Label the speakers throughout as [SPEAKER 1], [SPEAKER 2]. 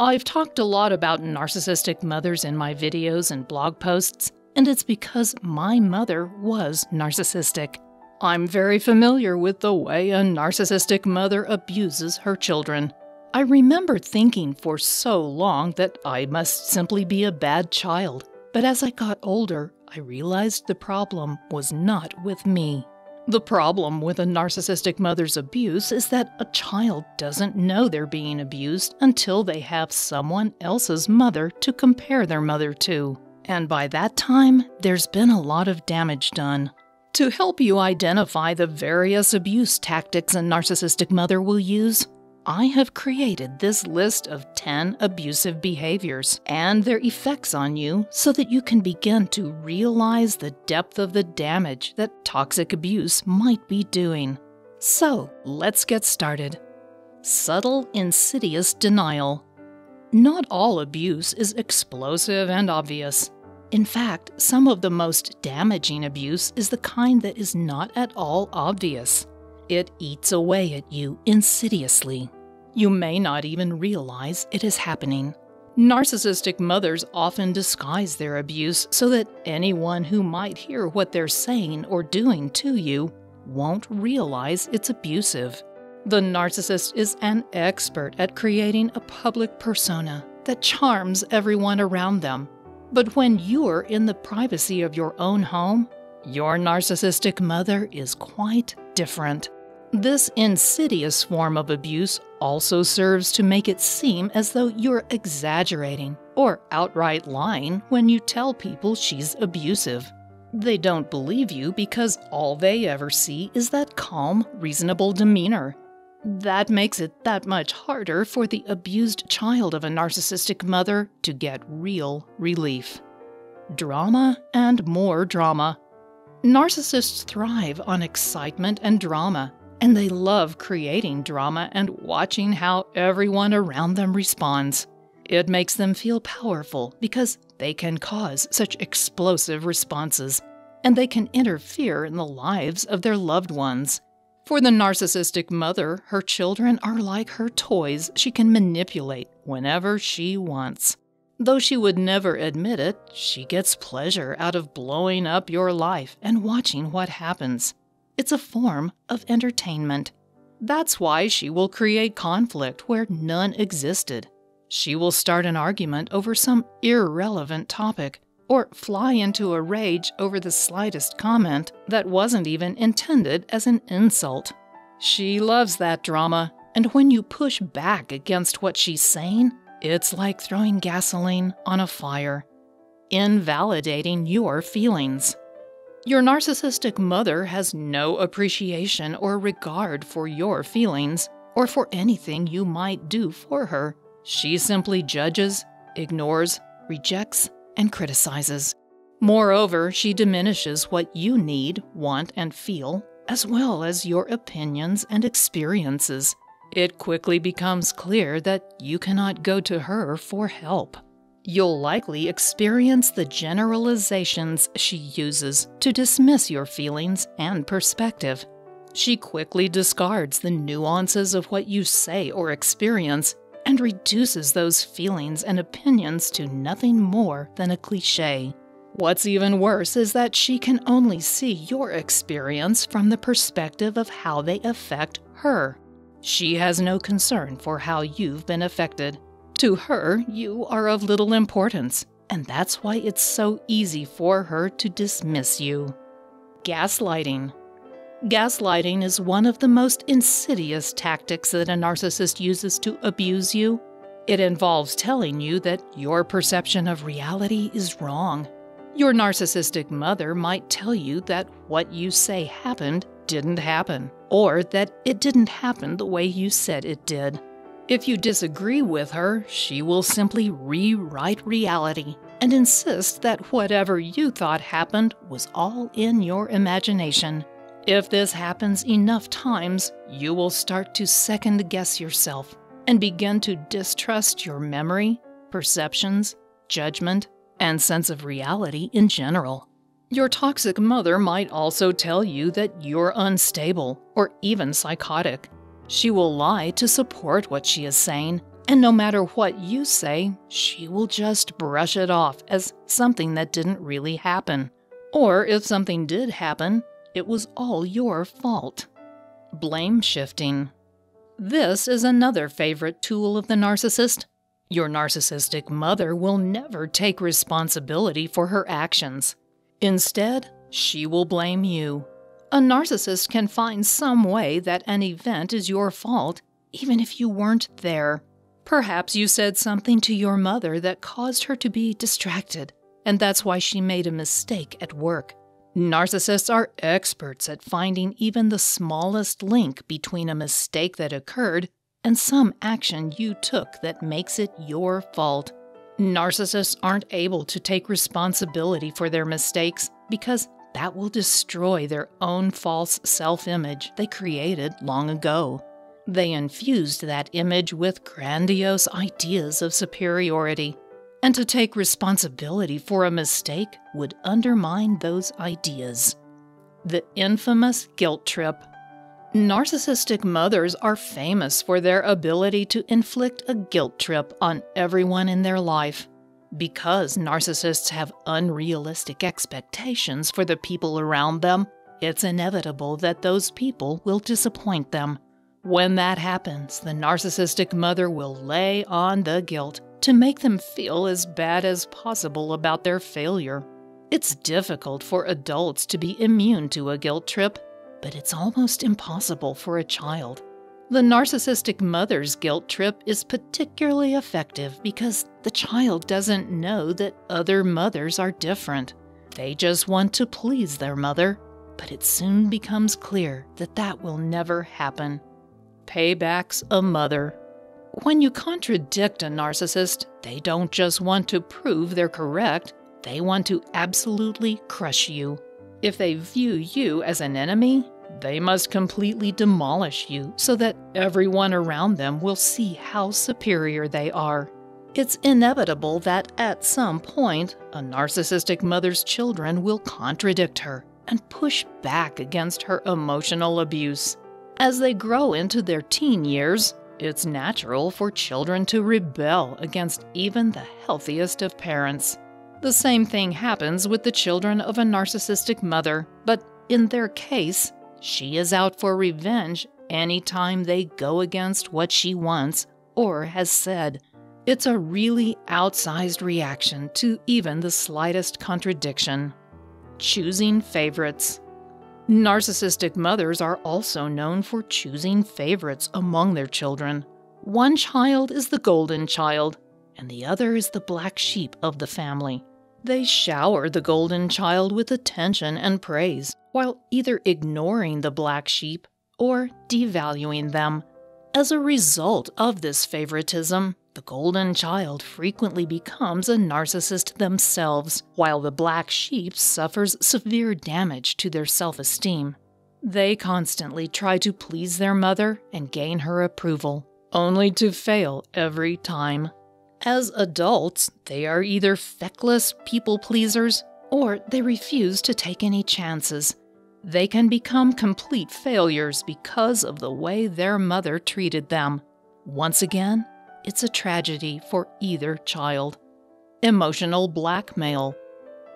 [SPEAKER 1] I've talked a lot about narcissistic mothers in my videos and blog posts, and it's because my mother was narcissistic. I'm very familiar with the way a narcissistic mother abuses her children. I remember thinking for so long that I must simply be a bad child, but as I got older, I realized the problem was not with me. The problem with a narcissistic mother's abuse is that a child doesn't know they're being abused until they have someone else's mother to compare their mother to. And by that time, there's been a lot of damage done. To help you identify the various abuse tactics a narcissistic mother will use, I have created this list of 10 abusive behaviors and their effects on you so that you can begin to realize the depth of the damage that toxic abuse might be doing. So, let's get started. Subtle, insidious denial. Not all abuse is explosive and obvious. In fact, some of the most damaging abuse is the kind that is not at all obvious. It eats away at you insidiously. You may not even realize it is happening. Narcissistic mothers often disguise their abuse so that anyone who might hear what they're saying or doing to you won't realize it's abusive. The narcissist is an expert at creating a public persona that charms everyone around them. But when you're in the privacy of your own home, your narcissistic mother is quite different. This insidious form of abuse also serves to make it seem as though you're exaggerating or outright lying when you tell people she's abusive. They don't believe you because all they ever see is that calm, reasonable demeanor. That makes it that much harder for the abused child of a narcissistic mother to get real relief. Drama and more drama. Narcissists thrive on excitement and drama, and they love creating drama and watching how everyone around them responds. It makes them feel powerful because they can cause such explosive responses, and they can interfere in the lives of their loved ones. For the narcissistic mother, her children are like her toys she can manipulate whenever she wants. Though she would never admit it, she gets pleasure out of blowing up your life and watching what happens. It's a form of entertainment. That's why she will create conflict where none existed. She will start an argument over some irrelevant topic, or fly into a rage over the slightest comment that wasn't even intended as an insult. She loves that drama, and when you push back against what she's saying, it's like throwing gasoline on a fire. Invalidating your feelings. Your narcissistic mother has no appreciation or regard for your feelings, or for anything you might do for her. She simply judges, ignores, rejects, and criticizes. Moreover, she diminishes what you need, want, and feel, as well as your opinions and experiences. It quickly becomes clear that you cannot go to her for help. You'll likely experience the generalizations she uses to dismiss your feelings and perspective. She quickly discards the nuances of what you say or experience and reduces those feelings and opinions to nothing more than a cliché. What's even worse is that she can only see your experience from the perspective of how they affect her. She has no concern for how you've been affected. To her, you are of little importance, and that's why it's so easy for her to dismiss you. Gaslighting. Gaslighting is one of the most insidious tactics that a narcissist uses to abuse you. It involves telling you that your perception of reality is wrong. Your narcissistic mother might tell you that what you say happened didn't happen, or that it didn't happen the way you said it did. If you disagree with her, she will simply rewrite reality and insist that whatever you thought happened was all in your imagination. If this happens enough times, you will start to second-guess yourself and begin to distrust your memory, perceptions, judgment, and sense of reality in general. Your toxic mother might also tell you that you're unstable or even psychotic. She will lie to support what she is saying And no matter what you say, she will just brush it off as something that didn't really happen. Or if something did happen, it was all your fault. Blame shifting. This is another favorite tool of the narcissist. Your narcissistic mother will never take responsibility for her actions. Instead, she will blame you. A narcissist can find some way that an event is your fault, even if you weren't there. Perhaps you said something to your mother that caused her to be distracted, and that's why she made a mistake at work. Narcissists are experts at finding even the smallest link between a mistake that occurred and some action you took that makes it your fault. Narcissists aren't able to take responsibility for their mistakes because that will destroy their own false self-image they created long ago. They infused that image with grandiose ideas of superiority, and to take responsibility for a mistake would undermine those ideas. The infamous guilt trip. Narcissistic mothers are famous for their ability to inflict a guilt trip on everyone in their life. Because narcissists have unrealistic expectations for the people around them, it's inevitable that those people will disappoint them. When that happens, the narcissistic mother will lay on the guilt to make them feel as bad as possible about their failure. It's difficult for adults to be immune to a guilt trip, but it's almost impossible for a child. The narcissistic mother's guilt trip is particularly effective because the child doesn't know that other mothers are different. They just want to please their mother, but it soon becomes clear that that will never happen. Paybacks a mother. When you contradict a narcissist, they don't just want to prove they're correct, they want to absolutely crush you. If they view you as an enemy, they must completely demolish you so that everyone around them will see how superior they are. It's inevitable that at some point, a narcissistic mother's children will contradict her and push back against her emotional abuse. As they grow into their teen years, it's natural for children to rebel against even the healthiest of parents. The same thing happens with the children of a narcissistic mother, but in their case, she is out for revenge anytime they go against what she wants or has said. It's a really outsized reaction to even the slightest contradiction. Choosing favorites. Narcissistic mothers are also known for choosing favorites among their children. One child is the golden child, and the other is the black sheep of the family. They shower the golden child with attention and praise, while either ignoring the black sheep or devaluing them. As a result of this favoritism, the golden child frequently becomes a narcissist themselves, while the black sheep suffers severe damage to their self-esteem. They constantly try to please their mother and gain her approval, only to fail every time. As adults, they are either feckless people pleasers or they refuse to take any chances. They can become complete failures because of the way their mother treated them. Once again, it's a tragedy for either child. Emotional blackmail.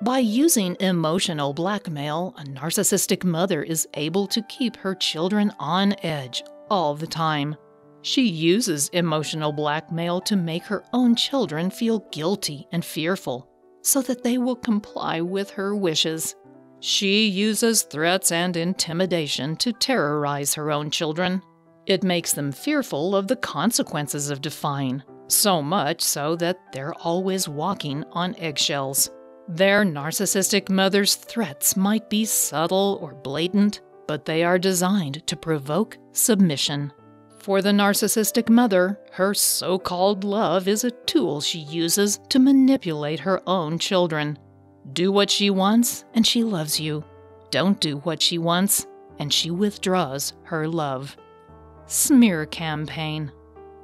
[SPEAKER 1] By using emotional blackmail, a narcissistic mother is able to keep her children on edge all the time. She uses emotional blackmail to make her own children feel guilty and fearful, so that they will comply with her wishes. She uses threats and intimidation to terrorize her own children. It makes them fearful of the consequences of defying, so much so that they're always walking on eggshells. Their narcissistic mother's threats might be subtle or blatant, but they are designed to provoke submission. For the narcissistic mother, her so-called love is a tool she uses to manipulate her own children. Do what she wants, and she loves you. Don't do what she wants, and she withdraws her love. Smear campaign.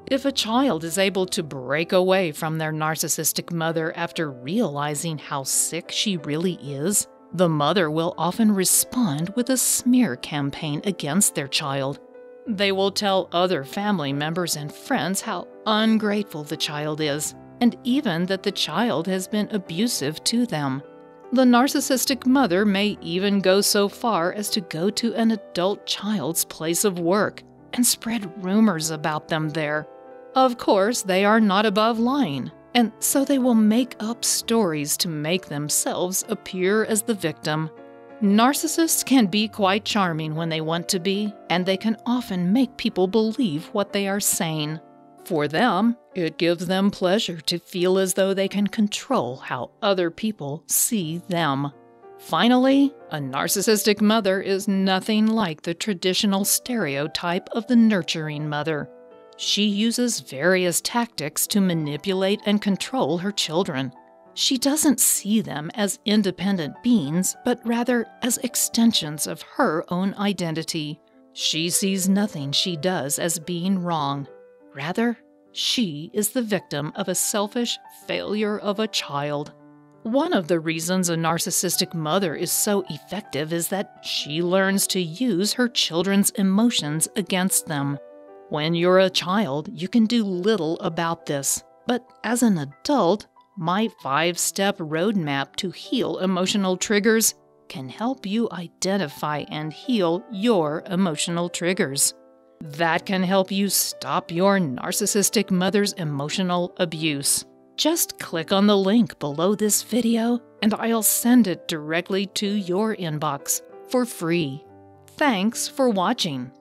[SPEAKER 1] If a child is able to break away from their narcissistic mother after realizing how sick she really is, the mother will often respond with a smear campaign against their child. They will tell other family members and friends how ungrateful the child is, and even that the child has been abusive to them. The narcissistic mother may even go so far as to go to an adult child's place of work and spread rumors about them there. Of course, they are not above lying, and so they will make up stories to make themselves appear as the victim. Narcissists can be quite charming when they want to be, and they can often make people believe what they are saying. For them, it gives them pleasure to feel as though they can control how other people see them. Finally, a narcissistic mother is nothing like the traditional stereotype of the nurturing mother. She uses various tactics to manipulate and control her children. She doesn't see them as independent beings, but rather as extensions of her own identity. She sees nothing she does as being wrong. Rather, she is the victim of a selfish failure of a child. One of the reasons a narcissistic mother is so effective is that she learns to use her children's emotions against them. When you're a child, you can do little about this, but as an adult, my 5-step roadmap to heal emotional triggers can help you identify and heal your emotional triggers. That can help you stop your narcissistic mother's emotional abuse. Just click on the link below this video and I'll send it directly to your inbox for free. Thanks for watching.